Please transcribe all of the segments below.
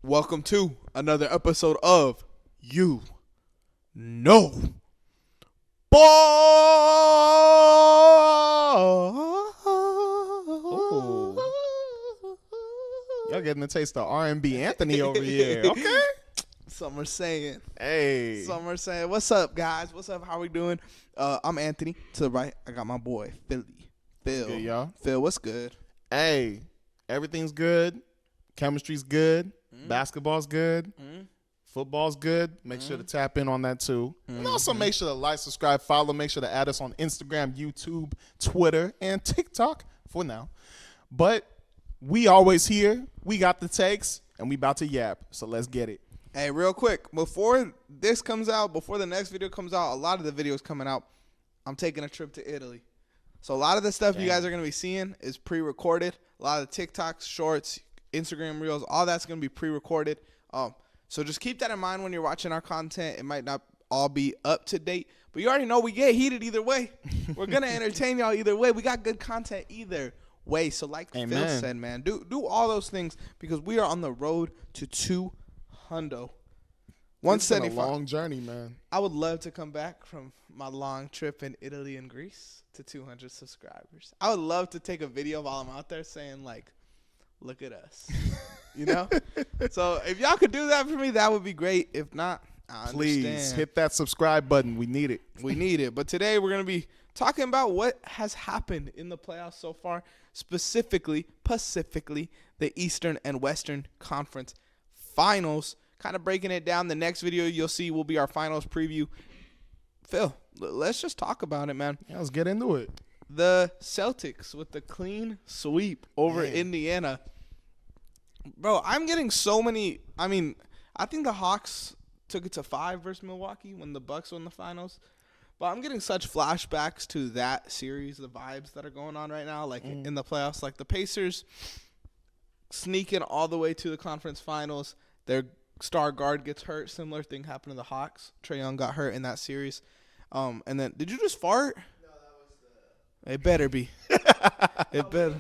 Welcome to another episode of You Know Ooh. Y'all getting a taste of R&B Anthony over here. Okay. Some are saying. Hey. Some are saying. What's up, guys? What's up? How we doing? I'm Anthony. To the right, I got my boy, Phil. Good, y'all. Phil, what's good? Hey. Everything's good. Chemistry's good. Basketball's good. Football's good. Make sure to tap in on that too. And also make sure to like, subscribe, follow. Make sure to add us on Instagram, YouTube, Twitter, and TikTok for now. But we always here. We got the takes, and we about to yap. So let's get it. Hey, real quick, before this comes out, before the next video comes out, a lot of the videos coming out, I'm taking a trip to Italy. So a lot of the stuff you guys are going to be seeing is pre-recorded. A lot of the TikToks, shorts, Instagram reels, all that's going to be pre-recorded. So just keep that in mind when you're watching our content. It might not all be up to date, but you already know we get heated either way. We're going to entertain y'all either way. We got good content either way. So like Phil said, man, do all those things because we are on the road to 200. 175. It's been a long journey, man. I would love to come back from my long trip in Italy and Greece to 200 subscribers. I would love to take a video while I'm out there saying, like, look at us. You know? So if y'all could do that for me, that would be great. If not, I Please understand. hit that subscribe button. We need it. We need it. But today we're going to be talking about what has happened in the playoffs so far, specifically the Eastern and Western Conference Finals. Kind of breaking it down. The next video you'll see will be our finals preview. Phil, let's just talk about it, man. Yeah, let's get into it. The Celtics with the clean sweep over Indiana. Bro, I'm getting so many. I mean, I think the Hawks took it to 5 versus Milwaukee when the Bucks won the finals. But I'm getting such flashbacks to that series, the vibes that are going on right now, like in the playoffs. Like the Pacers sneaking all the way to the conference finals. Their star guard gets hurt. Similar thing happened to the Hawks. Trae Young got hurt in that series. And then, did you just fart? No, that was the. It better be. It better.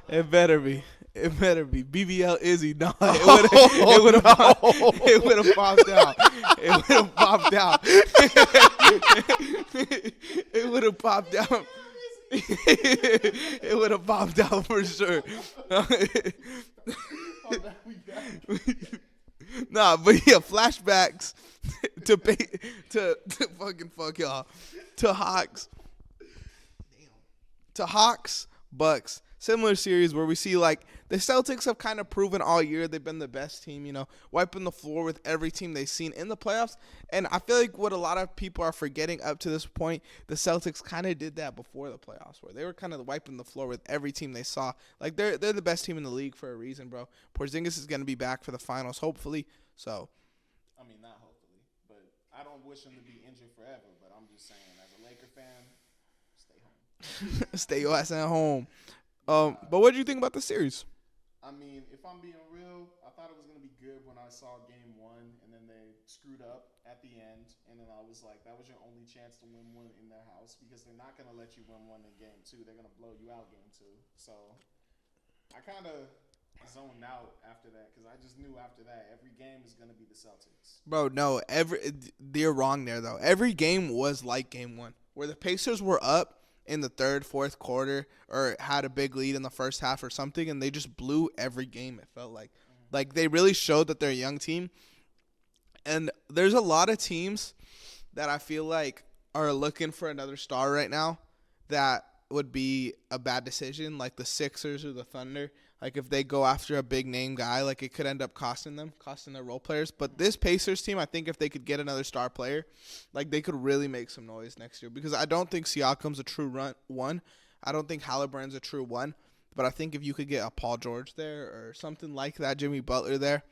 It better be. It better be. BBL Izzy. No, it would have popped out. It would have popped out. It would have popped out. It would have popped out. It would have popped out for sure. Nah, but yeah, flashbacks to fucking fuck y'all. To Hawks, Bucks. Similar series where we see like the Celtics have kind of proven all year they've been the best team, you know, wiping the floor with every team they've seen in the playoffs. And I feel like what a lot of people are forgetting up to this point, the Celtics kind of did that before the playoffs where they were kind of wiping the floor with every team they saw. Like they're the best team in the league for a reason, bro. Porzingis is going to be back for the finals, hopefully. So, I mean, not hopefully, but I don't wish him to be injured forever. But I'm just saying, as a Laker fan, stay home. Stay your ass at home. But what did you think about the series? I mean, if I'm being real, I thought it was going to be good when I saw game 1, and then they screwed up at the end, and then I was like, that was your only chance to win one in their house because they're not going to let you win one in game 2. They're going to blow you out game 2. So I kind of zoned out after that because I just knew after that every game is going to be the Celtics. Bro, no, you're wrong there, though. Every game was like game 1, where the Pacers were up in the third, fourth quarter or had a big lead in the first half or something, and they just blew every game, it felt like. Like, they really showed that they're a young team. And there's a lot of teams that I feel like are looking for another star right now that would be a bad decision, like the Sixers or the Thunder. Like, if they go after a big-name guy, like, it could end up costing their role players. But this Pacers team, I think if they could get another star player, like, they could really make some noise next year. Because I don't think Siakam's a true one. I don't think Halliburton's a true one. But I think if you could get a Paul George there or something like that, Jimmy Butler there,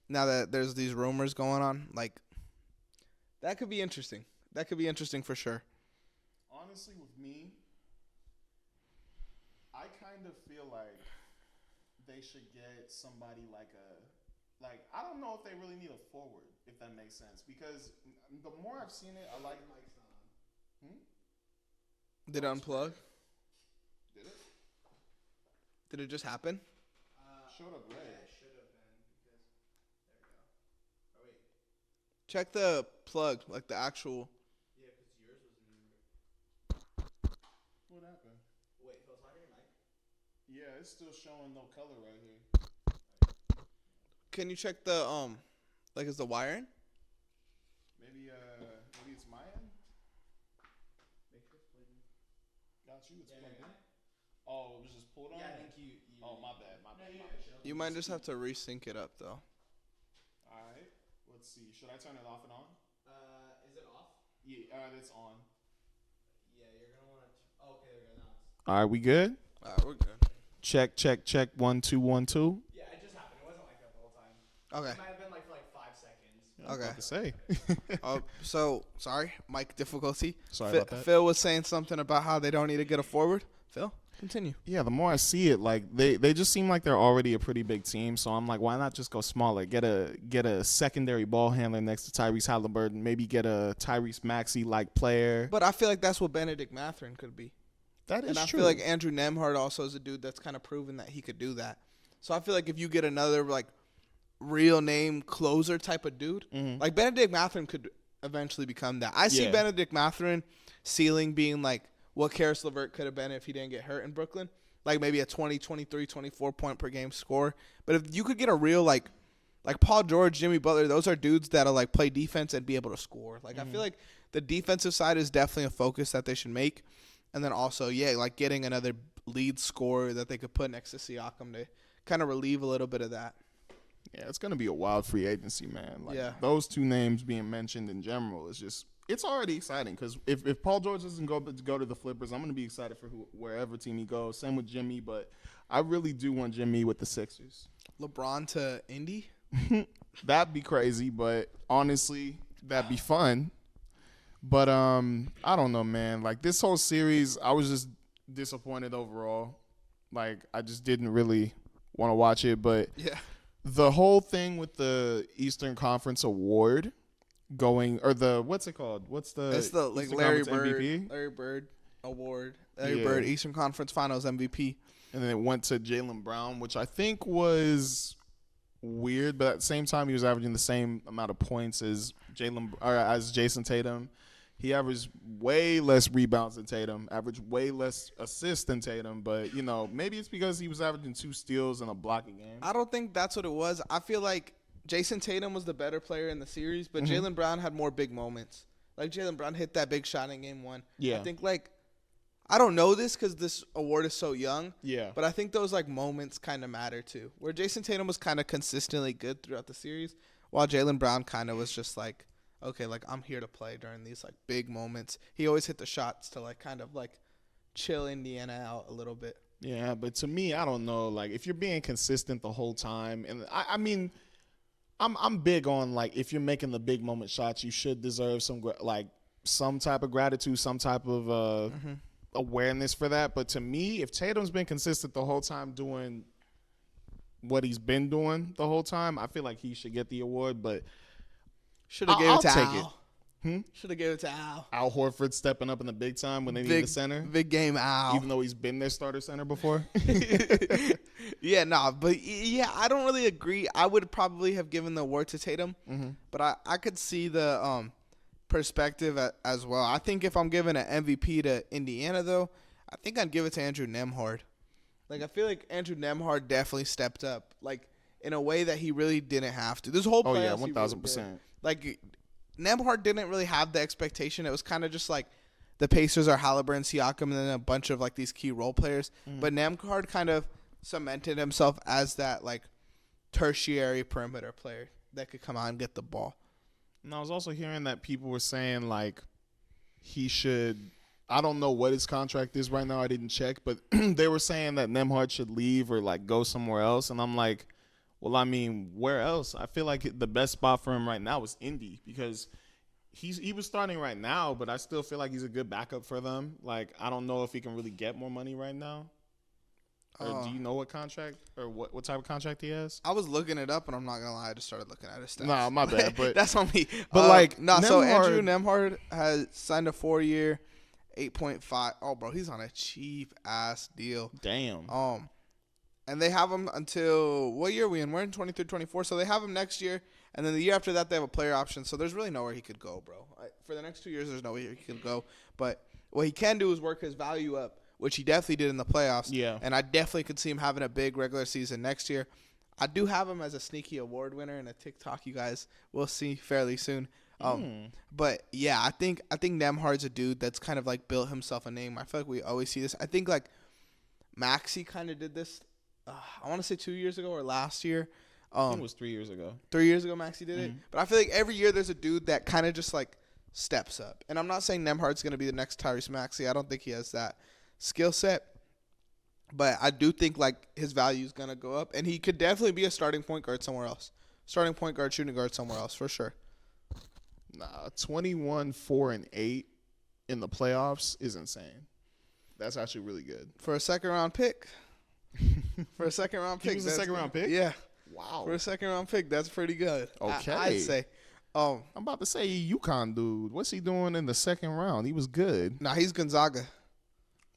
now that there's these rumors going on, like, that could be interesting. That could be interesting for sure. Honestly, with me, I kind of feel like they should get somebody like I don't know if they really need a forward, if that makes sense. Because the more I've seen it, I like Did it unplug? Did it? Did it just happen? Showed up red. Yeah, it should have been because Check the plug, like the actual. Yeah, because yours was in there. What happened? Wait, Phil, talking to Mike? Yeah, it's still showing no color right here. Can you check the like is the wire in? Maybe it's my end. Make sure it's plugged in. Got you. It's Yeah, plugged yeah, in. Oh, it was just pulled on. Yeah, I think you. Oh, my bad. My bad. You might just have to resync it up though. All right. Let's see. Should I turn it off and on? Is it off? Yeah. It's on. Yeah, you're gonna want to. Oh, okay, there we go. Now it's. All right. We good? All right, we're good. Check. 1 2 1 2. Yeah, it just happened. It wasn't like that the whole time. Okay. It might have been like for like 5 seconds. Okay. To say. So sorry, mic difficulty. Sorry about that. Phil was saying something about how they don't need to get a forward. Phil, continue. Yeah, the more I see it, like they just seem like they're already a pretty big team. So I'm like, why not just go smaller? Get a secondary ball handler next to Tyrese Halliburton. Maybe get a Tyrese Maxey like player. But I feel like that's what Benedict Mathurin could be. That is and I true. feel like Andrew Nemhard also is a dude that's kind of proven that he could do that. So I feel like if you get another like real name closer type of dude, like Benedict Mathurin could eventually become that. I see Benedict Mathurin ceiling being like what Karis LeVert could have been if he didn't get hurt in Brooklyn. Like maybe a 20, 23, 24 point per game score. But if you could get a real like Paul George, Jimmy Butler, those are dudes that'll like play defense and be able to score. Like I feel like the defensive side is definitely a focus that they should make. And then also, like getting another lead scorer that they could put next to Siakam to kind of relieve a little bit of that. Yeah, it's gonna be a wild free agency, man. Like those two names being mentioned in general is just it's already exciting because if Paul George doesn't go to the Flippers, I'm gonna be excited for wherever team he goes. Same with Jimmy, but I really do want Jimmy with the Sixers. LeBron to Indy? That'd be crazy, but honestly, that'd be fun. But I don't know, man. Like this whole series, I was just disappointed overall. Like I just didn't really want to watch it, but the whole thing with the Eastern Conference Award going or the what's it called? It's the like Eastern Larry Conference Bird MVP? Larry Bird Award. Larry Bird Eastern Conference Finals MVP. And then it went to Jaylen Brown, which I think was weird, but at the same time he was averaging the same amount of points as Jason Tatum. He averaged way less rebounds than Tatum, averaged way less assists than Tatum, but, maybe it's because he was averaging 2 steals and a block a game. I don't think that's what it was. I feel like Jason Tatum was the better player in the series, but Jaylen Brown had more big moments. Like, Jaylen Brown hit that big shot in game 1. Yeah. I think, I don't know this because this award is so young. Yeah. But I think those, moments kind of matter, too. Where Jason Tatum was kind of consistently good throughout the series, while Jaylen Brown kind of was just okay, I'm here to play during these big moments. He always hit the shots to kind of chill Indiana out a little bit. Yeah, but to me, I don't know. If you're being consistent the whole time, and I mean, I'm big on if you're making the big moment shots, you should deserve some type of gratitude, some type of awareness for that. But to me, if Tatum's been consistent the whole time doing what he's been doing the whole time, I feel like he should get the award. But should have gave it to take Al. Should have gave it to Al. Al Horford stepping up in the big time when they need the center. Big game Al. Even though he's been their starter center before. But I don't really agree. I would probably have given the award to Tatum, but I could see the perspective as well. I think if I'm giving an MVP to Indiana, though, I think I'd give it to Andrew Nemhard. I feel like Andrew Nemhard definitely stepped up, in a way that he really didn't have to. This whole playoffs, 1,000%. Nemhard didn't really have the expectation. It was kind of just the Pacers are Halliburton, Siakam, and then a bunch of these key role players. But Nemhard kind of cemented himself as that tertiary perimeter player that could come out and get the ball. And I was also hearing that people were saying he should. I don't know what his contract is right now. I didn't check, but they were saying that Nemhard should leave or go somewhere else. And I'm like, well, I mean, where else? I feel like the best spot for him right now is Indy because he was starting right now, but I still feel like he's a good backup for them. I don't know if he can really get more money right now. Or do you know what contract or what type of contract he has? I was looking it up, and I'm not gonna lie, I just started looking at his stats. Nah, my bad, but that's on me. But so Andrew Nemhard has signed a 4-year, 8.5. Oh, bro, he's on a cheap ass deal. Damn. And they have him until what year are we in? We're in 23, 24. So they have him next year. And then the year after that, they have a player option. So there's really nowhere he could go, bro. For the next 2 years, there's nowhere he could go. But what he can do is work his value up, which he definitely did in the playoffs. Yeah. And I definitely could see him having a big regular season next year. I do have him as a sneaky award winner in a TikTok. You guys will see fairly soon. But yeah, I think Nemhard's a dude that's kind of like built himself a name. I feel like we always see this. I think like Maxey kind of did this. I want to say 2 years ago or last year. I think it was 3 years ago. 3 years ago, Maxey did it. But I feel like every year there's a dude that kind of just like steps up. And I'm not saying Nemhard's going to be the next Tyrese Maxey. I don't think he has that skill set. But I do think like his value is going to go up. And he could definitely be a starting point guard somewhere else. Starting point guard, shooting guard somewhere else for sure. Nah, 21, 4, and 8 in the playoffs is insane. That's actually really good. For a second-round pick. For a second-round pick. He was a second-round pick? Yeah. Wow. For a second-round pick, that's pretty good. Okay. I'd say. I'm about to say UConn dude. What's he doing in the second round? He was good. Nah, he's Gonzaga.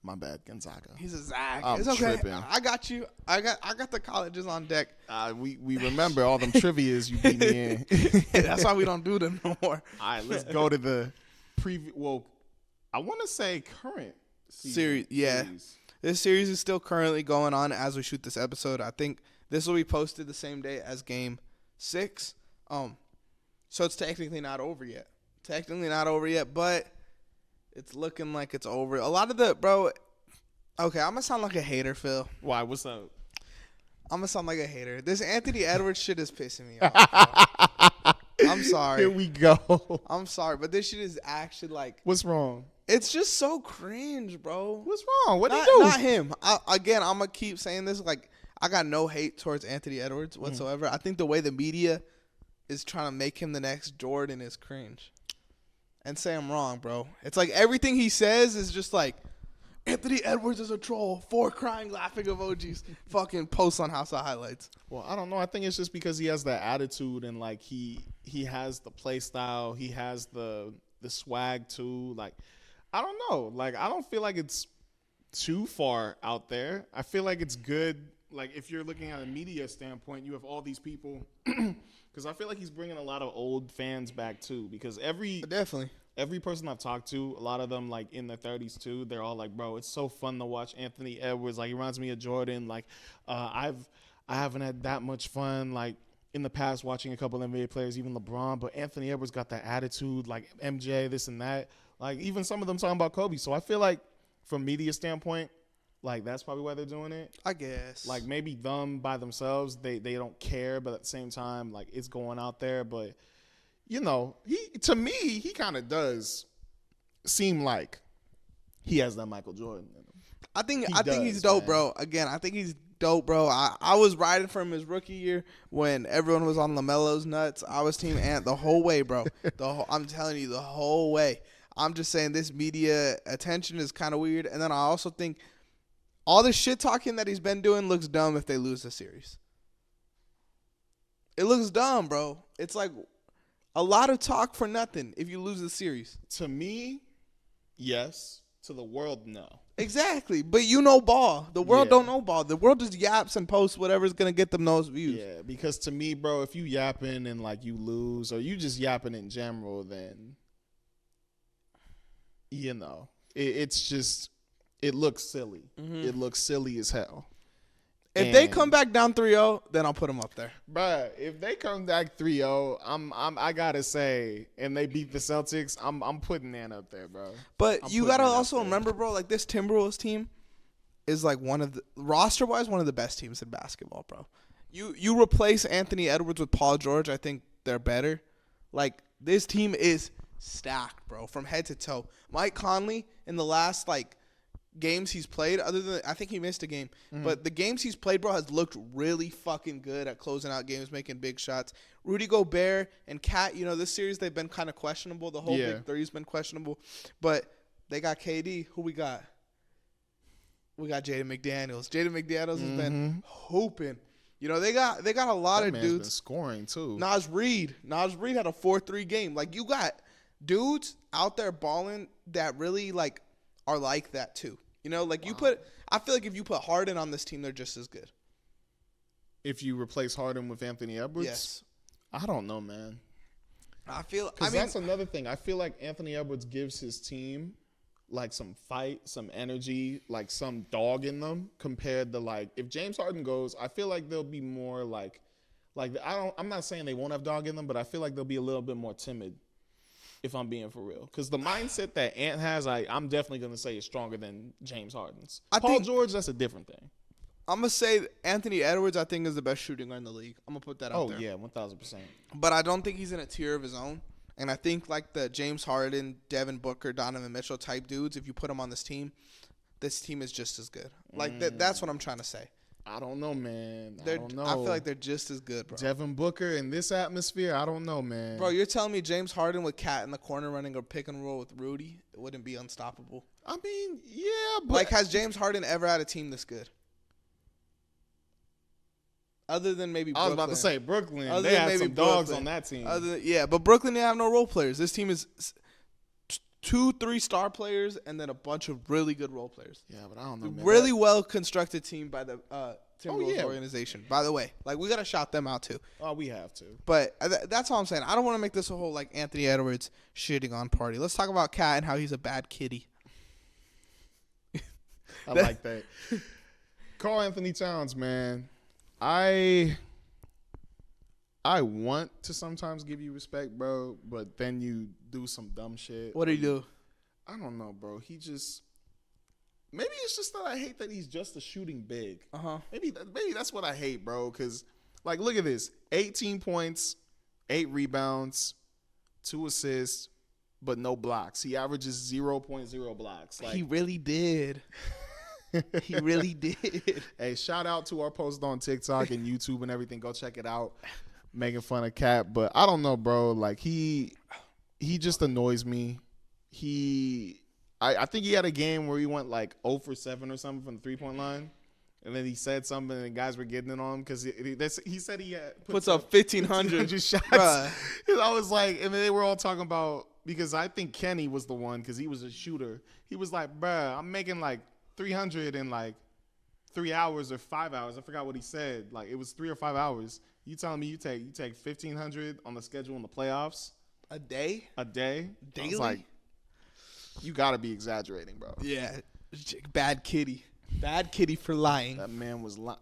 My bad, Gonzaga. He's a Zag. I'm It's okay. tripping. I got you. I got the colleges on deck. We remember all them trivias you beat me in. That's why we don't do them no more. All right, let's go to the preview. Well, I want to say current Series. Yeah. This series is still currently going on as we shoot this episode. I think this will be posted the same day as Game 6. So it's technically not over yet. But it's looking like it's over. A lot of the, bro, okay, I'm going to sound like a hater, Phil. Why? What's up? I'm going to sound like a hater. This Anthony Edwards shit is pissing me off. I'm sorry. Here we go. I'm sorry, but this shit is actually like, What's wrong? it's just so cringe, bro. What's wrong? What did Not, he do? not him. Again, I'm going to keep saying this. Like, I got no hate towards Anthony Edwards whatsoever. I think the way the media is trying to make him the next Jordan is cringe. And say I'm wrong, bro. It's like everything he says is just like, Anthony Edwards is a troll. 4 crying, laughing emojis. Fucking posts on House of Highlights. Well, I don't know. I think it's just because he has that attitude and like he has the play style. He has the swag too. Like, I don't know. Like, I don't feel like it's too far out there. I feel like it's good. Like, if you're looking at a media standpoint, you have all these people. Because I feel like he's bringing a lot of old fans back too. Because Definitely. every person I've talked to, a lot of them like in their 30s too, they're all like, bro, it's so fun to watch Anthony Edwards. Like, he reminds me of Jordan. Like, I haven't had that much fun like in the past watching a couple NBA players, even LeBron. But Anthony Edwards got that attitude, like MJ, this and that. Like, even some of them talking about Kobe. So I feel like from media standpoint, like, that's probably why they're doing it. I guess. Like, maybe them by themselves, they don't care, but at the same time, like, it's going out there. But, you know, to me, he kind of does seem like he has that Michael Jordan in him. I think he's dope, man. Bro. Again, I think he's dope, bro. I was riding from his rookie year when everyone was on LaMelo's nuts. I was Team Ant the whole way, bro. I'm telling you, the whole way. I'm just saying this media attention is kind of weird. And then I also think all the shit talking that he's been doing looks dumb if they lose the series. It looks dumb, bro. It's like a lot of talk for nothing if you lose the series. To me, yes. To the world, no. Exactly. But you know ball. The world don't know ball. The world just yaps and posts whatever's going to get them those views. Yeah, because to me, bro, if you yapping and, like, you lose or you just yapping in general, then, you know, it's just, it looks silly. Mm-hmm. It looks silly as hell. If they come back down 3-0, then I'll put them up there. Bruh, if they come back 3-0, I gotta say, and they beat the Celtics, I'm putting that up there, bro. But you gotta also remember, bro, like this Timberwolves team is like one of the roster-wise one of the best teams in basketball, bro. You replace Anthony Edwards with Paul George, I think they're better. Like, this team is stacked, bro, from head to toe. Mike Conley in the last games he's played, other than I think he missed a game, but the games he's played, bro, has looked really fucking good at closing out games, making big shots. Rudy Gobert and Kat, this series they've been kind of questionable. The whole big three's been questionable, but they got KD. Who we got? We got Jaden McDaniels. Jaden McDaniels has been hooping. They got a lot of dudes been scoring too. Naz Reid had a 4-3 game. Like, you got dudes out there balling that really are like that too. I feel like if you put Harden on this team, they're just as good. If you replace Harden with Anthony Edwards? Yes. I don't know, man. Because That's another thing. I feel like Anthony Edwards gives his team like some fight, some energy, like some dog in them compared to like if James Harden goes, I feel like they'll be more like I'm not saying they won't have dog in them, but I feel like they'll be a little bit more timid if I'm being for real. Because the mindset that Ant has, I'm definitely going to say is stronger than James Harden's. Paul George, that's a different thing. I'm going to say Anthony Edwards, I think, is the best shooting guard in the league. I'm going to put that out there. Oh, yeah, 1,000%. But I don't think he's in a tier of his own. And I think like the James Harden, Devin Booker, Donovan Mitchell type dudes, if you put them on this team is just as good. Like that's what I'm trying to say. I don't know, man. I feel like they're just as good, bro. Devin Booker in this atmosphere, I don't know, man. Bro, you're telling me James Harden with Cat in the corner running a pick and roll with Rudy, it wouldn't be unstoppable? I mean, yeah, but like, has James Harden ever had a team this good? Other than maybe Brooklyn. I was about to say Brooklyn. Other they than had maybe some dogs Brooklyn. on that team. But Brooklyn didn't have no role players. This team is 2-3 star players and then a bunch of really good role players. Yeah, but I don't know, man. Really well constructed team by the Timberwolves yeah. organization. By the way, like we gotta shout them out too. Oh, we have to. But that's all I'm saying. I don't want to make this a whole like Anthony Edwards shitting on party. Let's talk about Cat and how he's a bad kitty. I like that. Karl Anthony Towns, man. I want to sometimes give you respect, bro, but then you do some dumb shit. What do you do? I don't know, bro. Maybe it's just that I hate that he's just a shooting big. Maybe that's what I hate, bro. Because like, look at this: 18 points, 8 rebounds, 2 assists, but no blocks. He averages 0.0 blocks. Like, He really did. He really did. Hey, shout out to our post on TikTok and YouTube and everything. Go check it out. Making fun of Cat, but I don't know, bro. Like he just annoys me. I think he had a game where he went like 0 for 7 or something from the 3-point line, and then he said something and guys were getting it on him because he said he puts up 1,500 shots. Bruh. And I was like, and then they were all talking about, because I think Kenny was the one because he was a shooter. He was like, bruh, I'm making like 300 in like 3 hours or 5 hours. I forgot what he said. Like it was 3 or 5 hours. You telling me you take 1,500 on the schedule in the playoffs A day? daily? I was Daily? like, you got to be exaggerating, bro. Yeah. Bad kitty. Bad kitty for lying. That man was lying.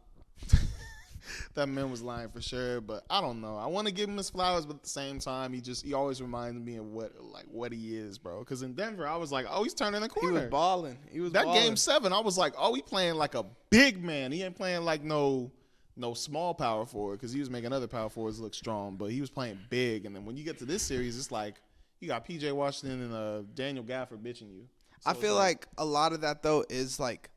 That man was lying for sure. But I don't know. I want to give him his flowers, but at the same time, he always reminds me of what he is, bro. Because in Denver, I was like, oh, he's turning the He corner. was balling. That game 7, I was like, oh, he playing like a big man. He ain't playing like no small power forward, because he was making other power forwards look strong, but he was playing big. And then when you get to this series, it's like you got P.J. Washington and Daniel Gafford bitching you. So I feel like a lot of that, though, is like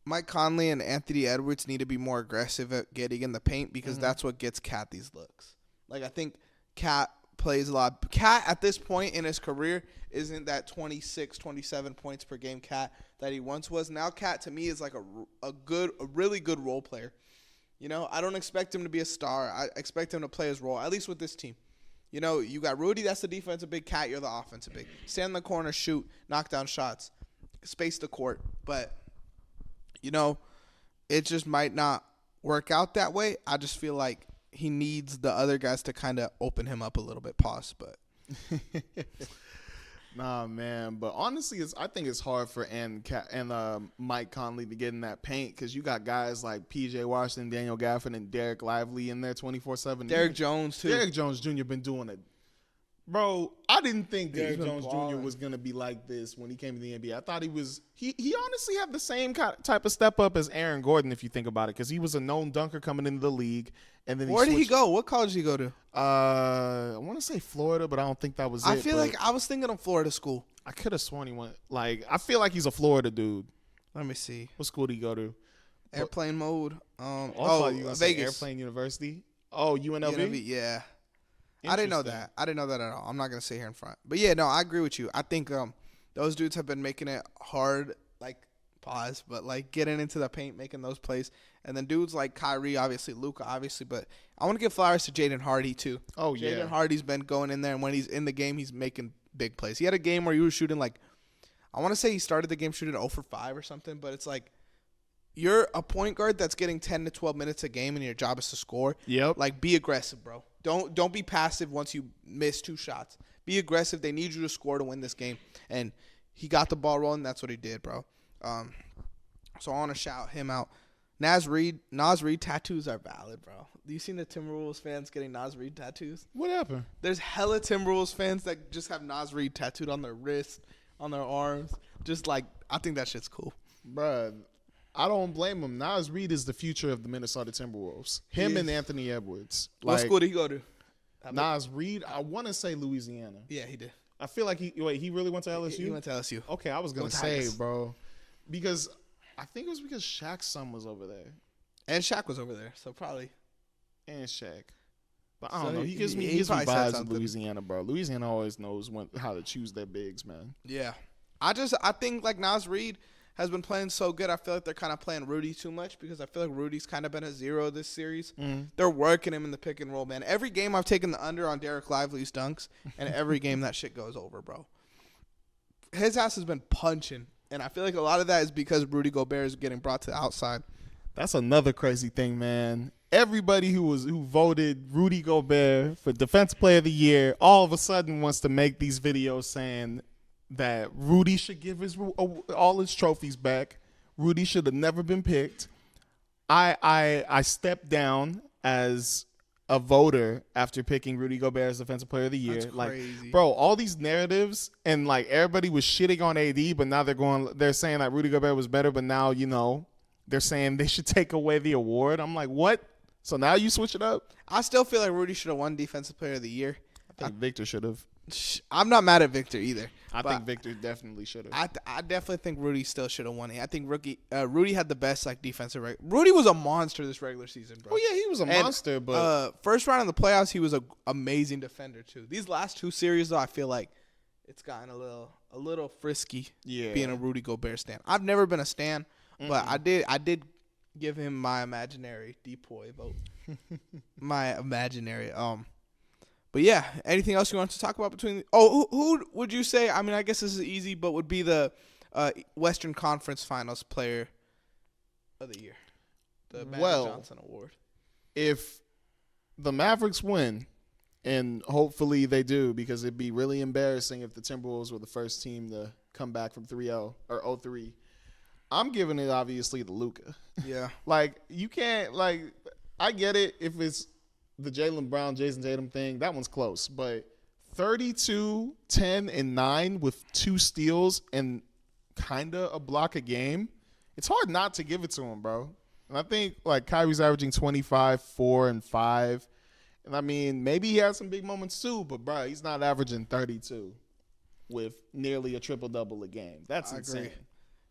Mike Conley and Anthony Edwards need to be more aggressive at getting in the paint, because that's what gets Cat these looks. Like, I think Cat plays a lot. Cat, at this point in his career, isn't that 26, 27 points per game Cat that he once was. Now Cat, to me, is like a really good role player. You know, I don't expect him to be a star. I expect him to play his role, at least with this team. You know, you got Rudy, that's the defensive big. Cat, you're the offensive big. Stand in the corner, shoot, knock down shots, space the court. But, you know, it just might not work out that way. I just feel like he needs the other guys to kind of open him up a little bit. Pause, but. Nah, man. But honestly, I think it's hard for Mike Conley to get in that paint, because you got guys like P.J. Washington, Daniel Gafford, and Derek Lively in there 24/7. Derek Jones, too. Derek Jones Jr. been doing it. Bro, I didn't think Derek Jones balling. Jr. was going to be like this when he came to the NBA. I thought he was – he honestly had the same type of step up as Aaron Gordon, if you think about it, because he was a known dunker coming into the league. And then Where did he go? What college did he go to? I want to say Florida, but I don't think that was it. I feel like I was thinking of Florida school. I could have sworn he went – like, I feel like he's a Florida dude. Let me see. What school did he go to? Airplane mode. Vegas. Vegas. Airplane University. Oh, UNLV? UNLV, yeah. I didn't know that. I didn't know that at all. I'm not going to sit here in front. But, yeah, no, I agree with you. I think those dudes have been making it hard, like, pause, but, like, getting into the paint, making those plays. And then dudes like Kyrie, obviously, Luka, obviously. But I want to give flowers to Jaden Hardy, too. Oh, yeah. Jaden Hardy's been going in there, and when he's in the game, he's making big plays. He had a game where he was shooting, like, I want to say he started the game shooting 0 for 5 or something, but it's like you're a point guard that's getting 10 to 12 minutes a game and your job is to score. Yep. Like, be aggressive, bro. Don't be passive once you miss 2 shots. Be aggressive. They need you to score to win this game. And he got the ball rolling. That's what he did, bro. So I want to shout him out. Nas Reed tattoos are valid, bro. Do you seen the Timberwolves fans getting Nas Reed tattoos? What happened? There's hella Timberwolves fans that just have Nas Reed tattooed on their wrist, on their arms. Just like, I think that shit's cool. Bruh, I don't blame him. Nas Reed is the future of the Minnesota Timberwolves. Him and Anthony Edwards. What school did he go to? Nas Reed, I want to say Louisiana. Yeah, he did. I feel like he really went to LSU? He went to LSU. Okay, I was going to Go say, Tigers. bro, because I think it was because Shaq's son was over there. And Shaq was over there, so probably. And Shaq. But I So don't know. He gives me he probably said vibes of something. Louisiana, bro. Louisiana always knows how to choose their bigs, man. Yeah. I think, like, Nas Reed has been playing so good. I feel like they're kind of playing Rudy too much because I feel like Rudy's kind of been a zero this series. They're working him in the pick and roll, man. Every game I've taken the under on Derek Lively's dunks, and every game that shit goes over, bro. His ass has been punching, and I feel like a lot of that is because Rudy Gobert is getting brought to the outside. That's another crazy thing, man. Everybody who voted Rudy Gobert for Defensive Player of the Year all of a sudden wants to make these videos saying that Rudy should give all his trophies back. Rudy should have never been picked. I stepped down as a voter after picking Rudy Gobert as Defensive Player of the Year. That's like, crazy. bro, all these narratives and like everybody was shitting on AD, but now they're saying that Rudy Gobert was better, but now they're saying they should take away the award. I'm like, what? So now you switch it up? I still feel like Rudy should have won Defensive Player of the Year. I think Victor should have. I'm not mad at Victor either. I think Victor definitely should have. I definitely think Rudy still should have won it. I think Rudy had the best defensive record. Rudy was a monster this regular season, bro. Oh yeah, he was a monster, but first round in the playoffs, he was an amazing defender too. These last 2 series, though, I feel like it's gotten a little frisky. Yeah. Being a Rudy Gobert stan. I've never been a stan, but I did give him my imaginary depoy vote. My imaginary But yeah, anything else you want to talk about between? Who would you say? I mean, I guess this is easy, but would be the Western Conference Finals Player of the Year, the Magic Johnson Award. If the Mavericks win, and hopefully they do, because it'd be really embarrassing if the Timberwolves were the first team to come back from 3-0 or 0-3. I'm giving it obviously to Luka. Yeah, Like you can't I get it if it's the Jaylen Brown, Jason Tatum thing, that one's close. But 32, 10, and 9 with 2 steals and kind of a block a game, it's hard not to give it to him, bro. And I think, like, Kyrie's averaging 25, 4, and 5. And, I mean, maybe he has some big moments too, but, bro, he's not averaging 32 with nearly a triple-double a game. That's insane. agree.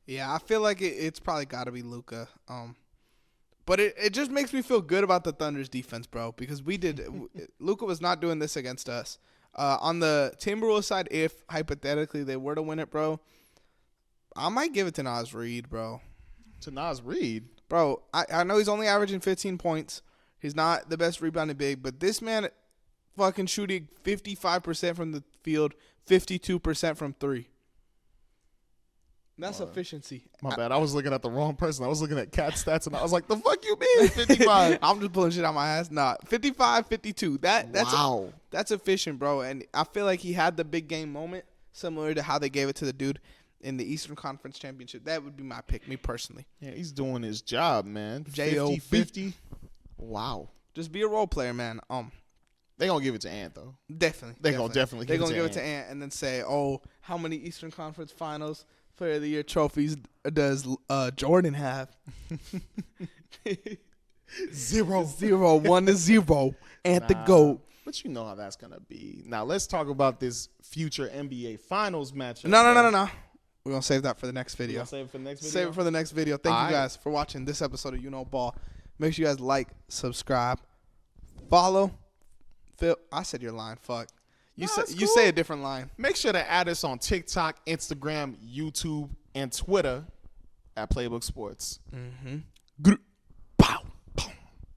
Yeah, I feel like it's probably got to be Luka. But it just makes me feel good about the Thunder's defense, bro, because Luka was not doing this against us. On the Timberwolves side, if hypothetically they were to win it, bro, I might give it to Nas Reed, bro. To Nas Reed? Bro, I know he's only averaging 15 points. He's not the best rebounding big, but this man fucking shooting 55% from the field, 52% from 3. That's efficiency. My bad. I was looking at the wrong person. I was looking at Cat Stats, and I was like, the fuck you mean 55? I'm just pulling shit out my ass. Nah, 55, 52. That's efficient, bro. And I feel like he had the big game moment, similar to how they gave it to the dude in the Eastern Conference Championship. That would be my pick, me personally. Yeah, he's doing his job, man. J.O.B. 50-50. Wow. Just be a role player, man. They gonna give it to Ant, though. Definitely. They gonna definitely give it to Ant. They're gonna give it to Ant and then say, oh, how many Eastern Conference Finals Player of the Year trophies does Jordan have? 0. 1-0. Ant the GOAT. But you know how that's gonna be. Now let's talk about this future NBA Finals matchup. No. We're gonna save that for the next video. Save it for the next video. Save it for the next video. Thank All you right. guys for watching this episode of You Know Ball. Make sure you guys like, subscribe, follow. Phil, I said your line. Fuck. You say a different line. Make sure to add us on TikTok, Instagram, YouTube, and Twitter at Playbook Sports. Good.